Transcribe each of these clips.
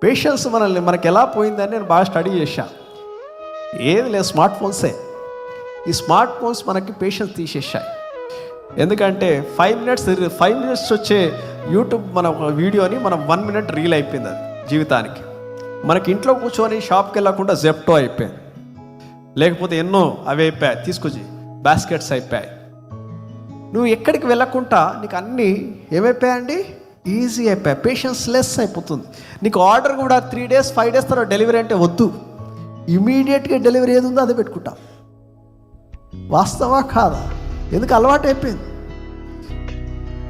Patience మనకి ఎలా పోయిందని నేను బాగా స్టడీ చేశాను. ఏది లేదు, స్మార్ట్ ఫోన్సే. ఈ స్మార్ట్ ఫోన్స్ మనకి పేషెన్స్ తీసేసాయి. ఎందుకంటే 5 మినిట్స్ వచ్చే యూట్యూబ్ మన వీడియోని మనం 1 మినిట్ రీల్ అయిపోయింది అది జీవితానికి. మనకి ఇంట్లో కూర్చొని షాప్కి వెళ్ళకుండా జెప్టో అయిపోయింది, లేకపోతే ఎన్నో అవి అయిపోయాయి, తీసుకొచ్చి బాస్కెట్స్ అయిపోయాయి. నువ్వు ఎక్కడికి వెళ్ళకుండా నీకు అన్నీ ఏమైపోయాయండి, ఈజీ అయిపోయాయి. పేషెన్స్ లెస్ అయిపోతుంది. నీకు ఆర్డర్ కూడా 3 days 5 days తర్వాత డెలివరీ అంటే వద్దు, ఇమీడియట్గా డెలివరీ ఏది ఉందో అదే పెట్టుకుంటాం. వాస్తవా కాదా? ఎందుకు అలవాటు అయిపోయింది.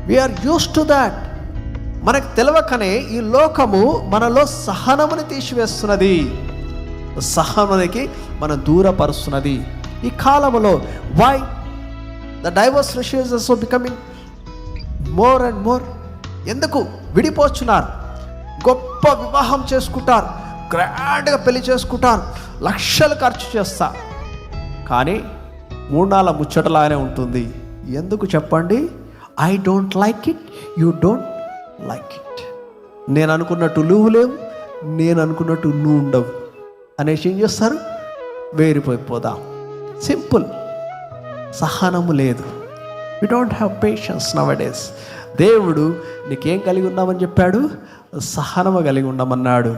We are used to that. మనకు తెలవకనే ఈ లోకము మనలో సహనముని తీసివేస్తున్నది, సహనానికి మనం దూరపరుస్తున్నది. ఈ కాలంలో why the divorce ratios are becoming more and more. ఎందుకు విడిపోతున్నారు? గొప్ప వివాహం చేసుకుంటారు, గ్రాండ్గా పెళ్లి చేసుకుంటారు, లక్షలు ఖర్చు చేస్తారు, కానీ 3-4 ముచ్చటలానే ఉంటుంది. ఎందుకు చెప్పండి? I don't like it, you don't like it. నేను అనుకున్నట్టు నువ్వు లేవు, నేను అనుకున్నట్టు నువ్వు ఉండవు అనేసి ఏం చేస్తారు? వేరిపోయిపోదాం. సింపుల్. సహనము లేదు. We don't have patience nowadays. దేవుడు నీకేం కలిగి ఉన్నామని చెప్పాడు? సహనము కలిగి ఉండమన్నాడు.